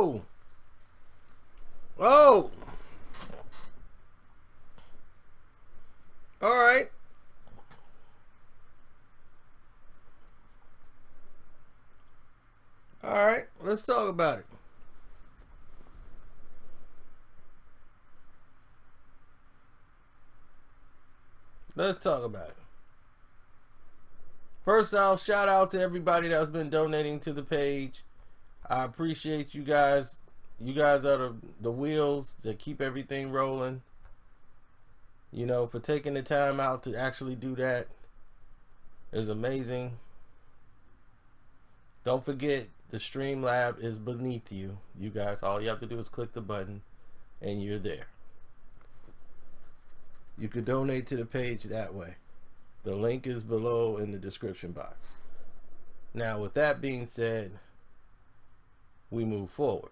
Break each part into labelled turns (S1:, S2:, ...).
S1: Oh. Oh. All right. All right. Let's talk about it. Let's talk about it. First off, shout out to everybody that's been donating to the page. I appreciate you guys. You guys are the wheels that keep everything rolling. You know, for taking the time out to actually do that is amazing. Don't forget, the Streamlab is beneath you. You guys, all you have to do is click the button and you're there. You could donate to the page that way. The link is below in the description box. Now, with that being said, we move forward.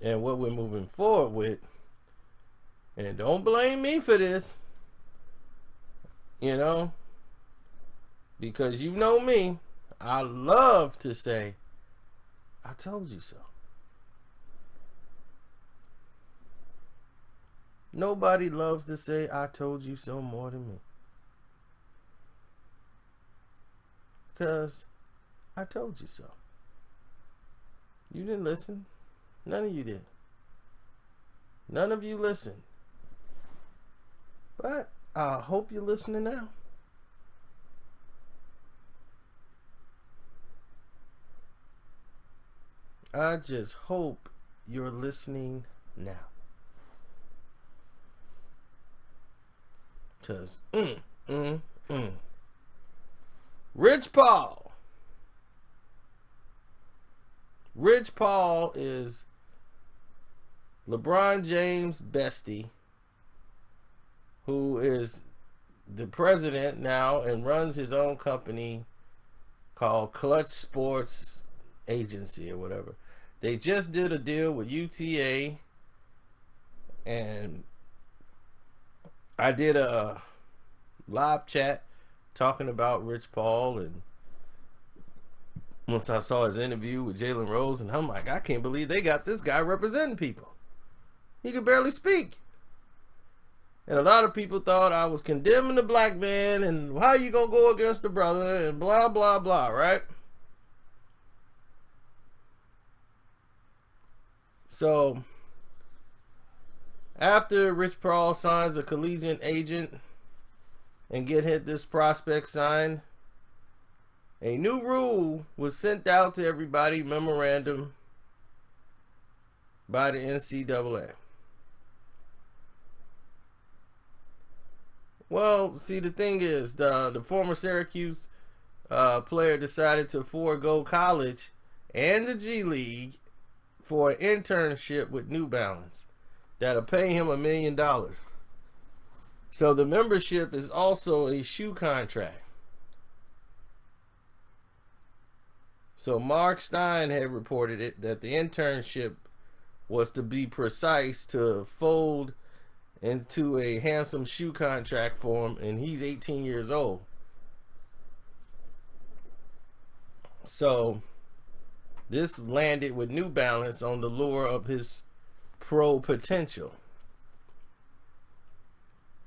S1: And what we're moving forward with, and don't blame me for this, you know, because you know me, I love to say, I told you so. Nobody loves to say, I told you so more than me. Because I told you so. You didn't listen. None of you did. None of you listened. But I hope you're listening now. I just hope you're listening now. Because, Rich Paul. Rich Paul is LeBron James' bestie, who is the president now and runs his own company called Clutch Sports Agency or whatever. They just did a deal with UTA, and I did a live chat talking about Rich Paul, and once I saw his interview with Jalen Rose, and I'm like, I can't believe they got this guy representing people. He could barely speak. And a lot of people thought I was condemning the black man, and how you gonna go against the brother, and blah, blah, blah, right? So, after Rich Paul signs a collegiate agent and get this prospect signed, a new rule was sent out to everybody, memorandum by the NCAA. Well, see, the thing is, the former Syracuse player decided to forego college and the G League for an internship with New Balance that'll pay him $1 million. So the membership is also a shoe contract. So Mark Stein had reported it, that the internship was, to be precise, to fold into a handsome shoe contract for him, and he's 18 years old. So this landed with New Balance on the lure of his pro potential.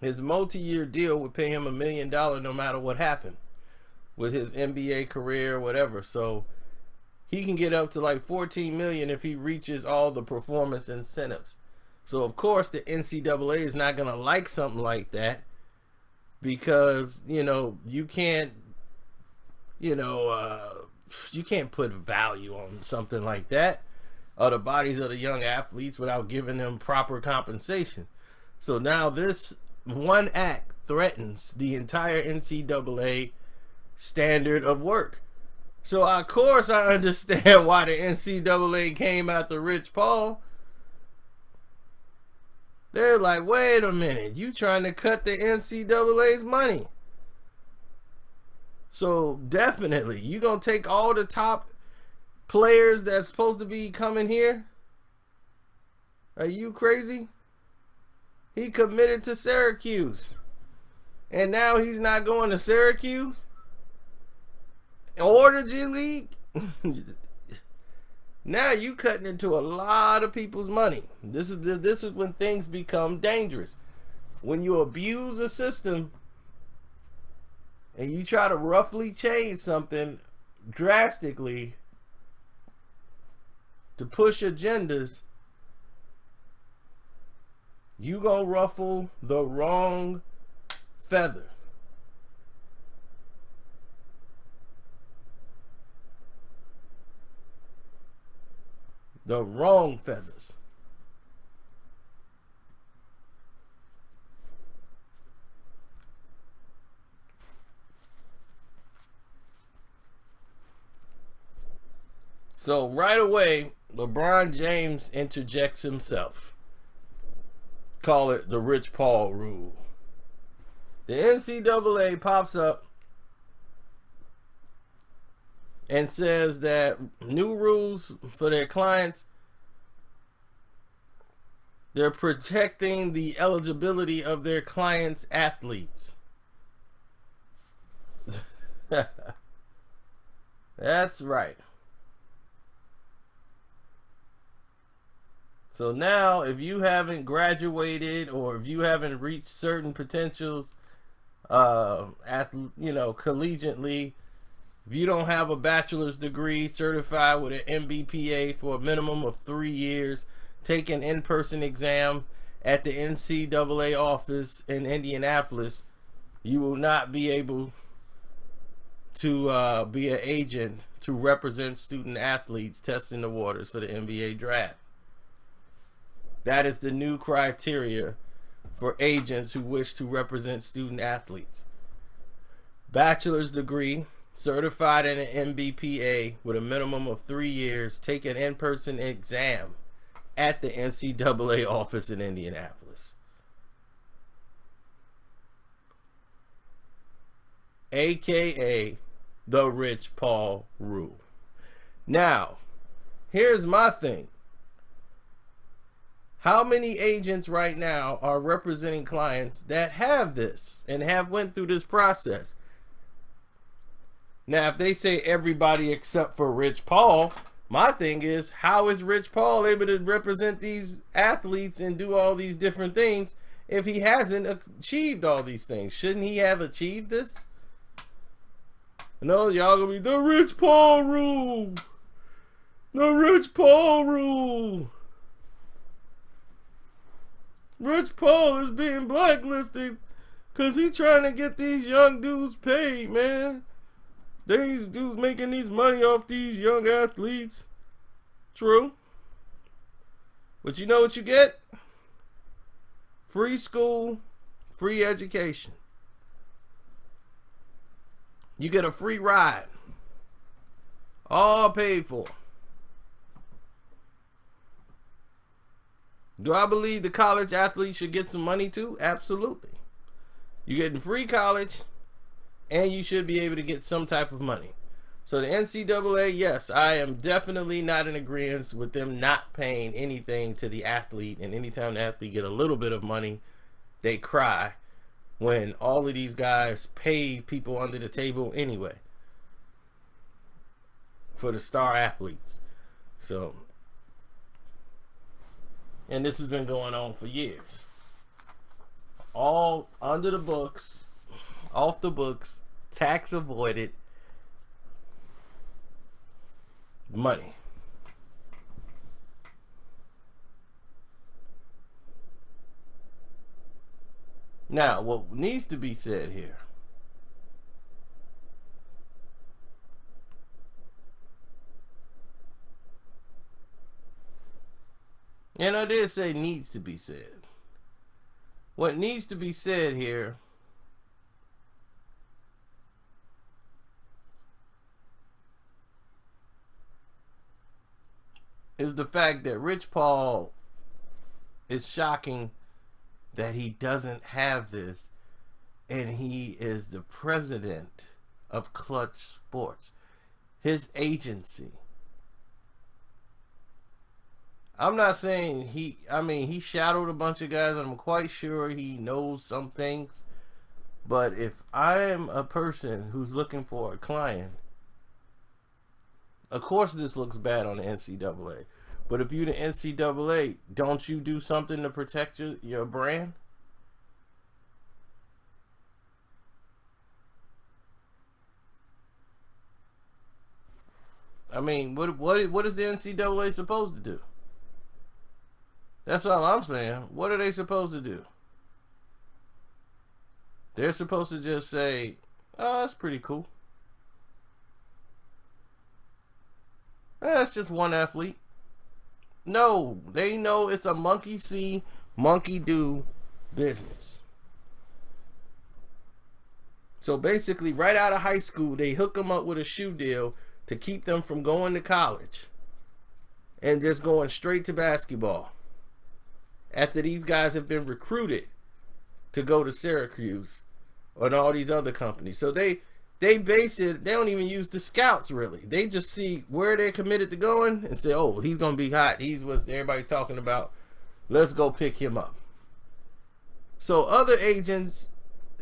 S1: His multi-year deal would pay him $1 million no matter what happened with his NBA career or whatever. So he can get up to like $14 million if he reaches all the performance incentives. So of course the NCAA is not going to like something like that, because, you know, you can't, you can't put value on something like that, or the bodies of the young athletes, without giving them proper compensation. So now this one act threatens the entire NCAA standard of work. So of course I understand why the NCAA came after Rich Paul. They're like, wait a minute, you trying to cut the NCAA's money. So definitely, you gonna take all the top players that's supposed to be coming here? Are you crazy? He committed to Syracuse, and now he's not going to Syracuse? or the G League, now you cutting into a lot of people's money. This is when things become dangerous. When you abuse a system and you try to roughly change something drastically to push agendas, you gonna ruffle the wrong feather. The wrong feathers. So right away, LeBron James interjects himself. Call it the Rich Paul rule. The NCAA pops up and says that new rules for their clients, they're protecting the eligibility of their clients' athletes. That's right. So now, if you haven't graduated or if you haven't reached certain potentials, collegiately, if you don't have a bachelor's degree certified with an MBPA for a minimum of 3 years, take an in-person exam at the NCAA office in Indianapolis, you will not be able to be an agent to represent student athletes testing the waters for the NBA draft. That is the new criteria for agents who wish to represent student athletes. Bachelor's degree, certified in an MBPA with a minimum of 3 years, take an in-person exam at the NCAA office in Indianapolis. AKA the Rich Paul rule. Now, here's my thing. How many agents right now are representing clients that have this and have went through this process? Now, if they say everybody except for Rich Paul, my thing is, how is Rich Paul able to represent these athletes and do all these different things if he hasn't achieved all these things? Shouldn't he have achieved this? No, y'all gonna be the Rich Paul rule. The Rich Paul rule. Rich Paul is being blacklisted because he's trying to get these young dudes paid, man. These dudes making these money off these young athletes. True. But you know what you get? Free school, free education. You get a free ride. All paid for. Do I believe the college athletes should get some money too? Absolutely. You're getting free college, and you should be able to get some type of money. So the NCAA, yes, I am definitely not in agreement with them not paying anything to the athlete. And anytime the athlete get a little bit of money, they cry when all of these guys pay people under the table anyway for the star athletes. So, and this has been going on for years. All under the books, off the books, tax avoided money. Now, what needs to be said here, and I did say needs to be said. What needs to be said here is the fact that Rich Paul is shocking that he doesn't have this, and he is the president of Clutch Sports, his agency. I'm not saying he shadowed a bunch of guys, and I'm quite sure he knows some things. But if I am a person who's looking for a client of course this looks bad on the NCAA. But if you're the NCAA, don't you do something to protect your brand? I mean, what is the NCAA supposed to do? That's all I'm saying. What are they supposed to do? They're supposed to just say, oh, that's pretty cool. That's just one athlete. No, they know it's a monkey see, monkey do business. So basically, right out of high school, they hook them up with a shoe deal to keep them from going to college and just going straight to basketball after these guys have been recruited to go to Syracuse and all these other companies. So they base it, they don't even use the scouts really. They just see where they're committed to going and say, oh, he's going to be hot. He's what everybody's talking about. Let's go pick him up. So other agents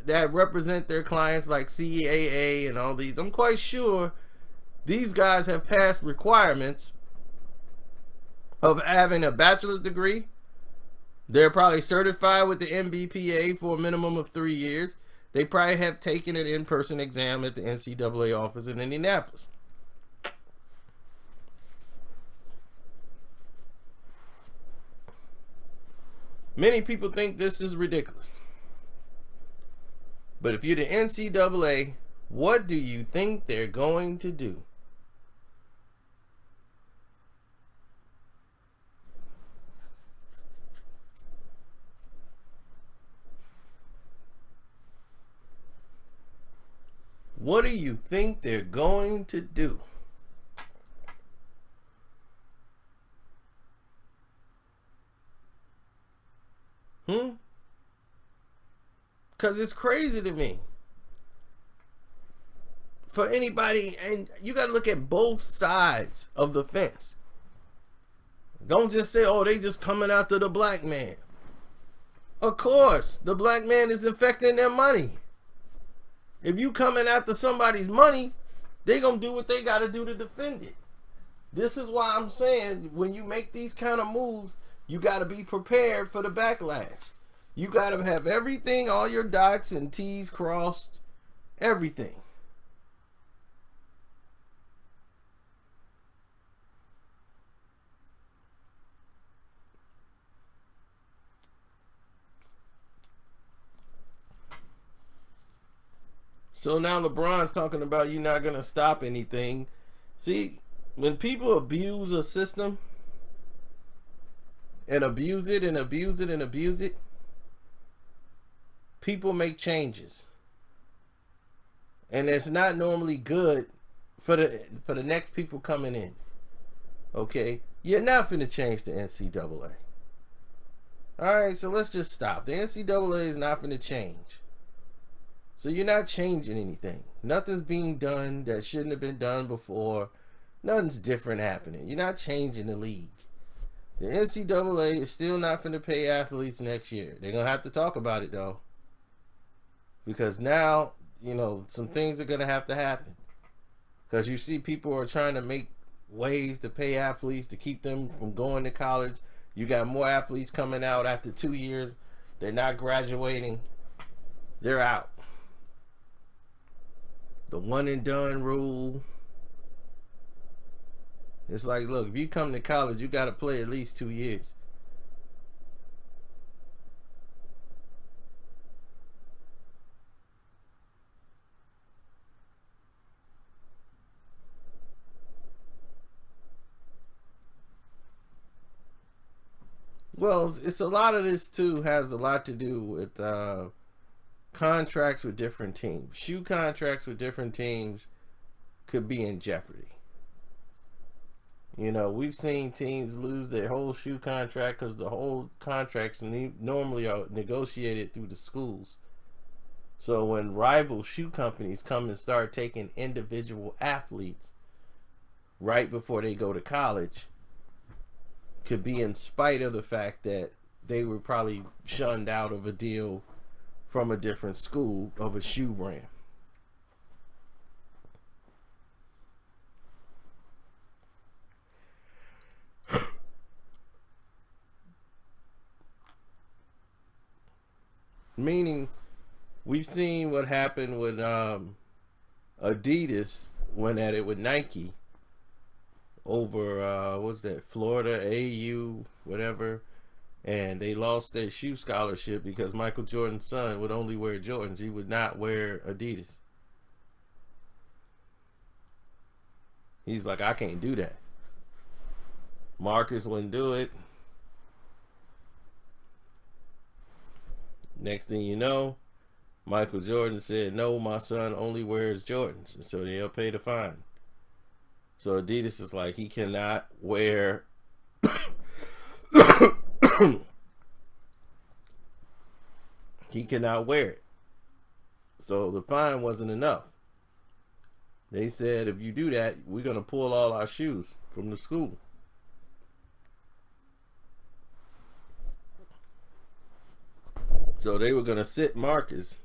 S1: that represent their clients like CAA and all these, I'm quite sure these guys have passed requirements of having a bachelor's degree. They're probably certified with the MBPA for a minimum of 3 years. They probably have taken an in-person exam at the NCAA office in Indianapolis. Many people think this is ridiculous. But if you're the NCAA, what do you think they're going to do? What do you think they're going to do? Because it's crazy to me. For anybody, and you got to look at both sides of the fence. Don't just say, oh, they just coming after the black man. Of course, the black man is infecting their money. If you coming after somebody's money, they gonna do what they gotta do to defend it. This is why I'm saying when you make these kind of moves, you gotta be prepared for the backlash. You gotta have everything, all your dots and T's crossed, everything. So now LeBron's talking about you're not going to stop anything. See, when people abuse a system and abuse it and abuse it and abuse it, people make changes. And it's not normally good for the next people coming in. Okay? You're not finna change the NCAA. Alright, so let's just stop. The NCAA is not finna change. So you're not changing anything. Nothing's being done that shouldn't have been done before. Nothing's different happening. You're not changing the league. The NCAA is still not going to pay athletes next year. They're going to have to talk about it, though. Because now, you know, some things are going to have to happen. Because you see people are trying to make ways to pay athletes to keep them from going to college. You got more athletes coming out after 2 years. They're not graduating. They're out. The one and done rule. It's like, look, if you come to college, you got to play at least 2 years. Well, it's a lot of this too has a lot to do with contracts with different teams. Shoe contracts with different teams could be in jeopardy. You know, we've seen teams lose their whole shoe contract because the whole contracts normally are negotiated through the schools. So when rival shoe companies come and start taking individual athletes right before they go to college, could be in spite of the fact that they were probably shunned out of a deal from a different school of a shoe brand. Meaning, we've seen what happened with Adidas went at it with Nike over what's that, Florida AU whatever, and they lost their shoe scholarship because Michael Jordan's son would only wear Jordans. He would not wear Adidas. He's like, I can't do that. Marcus wouldn't do it. Next thing you know, Michael Jordan said, no, my son only wears Jordans, and so they'll pay the fine. So Adidas is like, he cannot wear he cannot wear it. So the fine wasn't enough. They said, if you do that, we're going to pull all our shoes from the school. So they were going to sit Marcus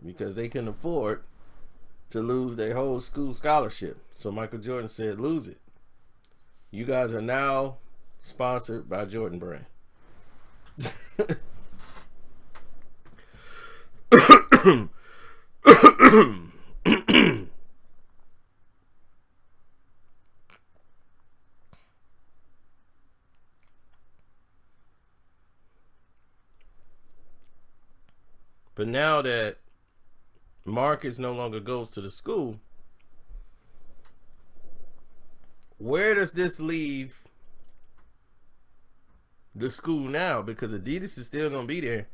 S1: because they couldn't afford to lose their whole school scholarship. So Michael Jordan said, lose it. You guys are now sponsored by Jordan Brand. But now that Marcus no longer goes to the school, where does this leave the school now? Because Adidas is still going to be there.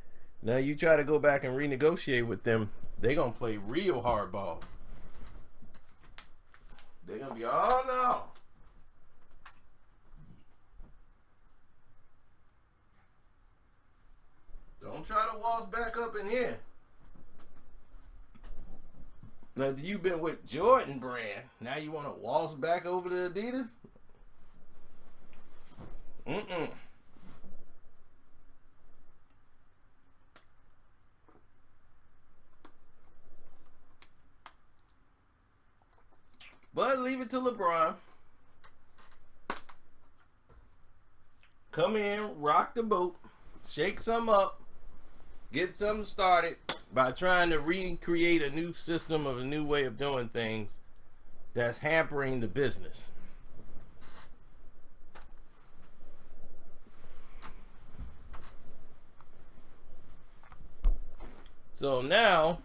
S1: Now you try to go back and renegotiate with them, they're going to play real hardball. They're going to be, oh no. Don't try to waltz back up in here. Now, you've been with Jordan Brand. Now you want to waltz back over to Adidas? Mm-mm. But leave it to LeBron. Come in, rock the boat, shake some up, get something started by trying to recreate a new system of a new way of doing things that's hampering the business. So now,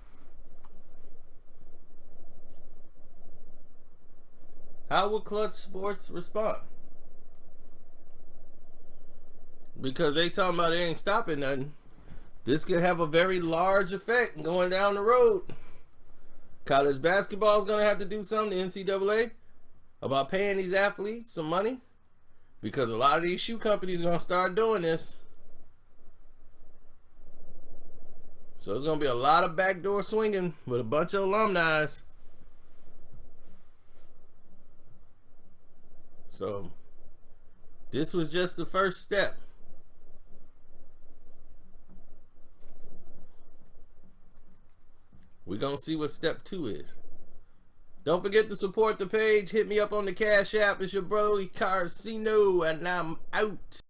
S1: how will Clutch Sports respond? Because they talking about they ain't stopping nothing. This could have a very large effect going down the road. College basketball is going to have to do something, the NCAA, about paying these athletes some money. Because a lot of these shoe companies are going to start doing this. So there's going to be a lot of backdoor swinging with a bunch of alumni. So this was just the first step. We're going to see what step 2 is. Don't forget to support the page. Hit me up on the Cash App. It's your bro, Carcino, and I'm out.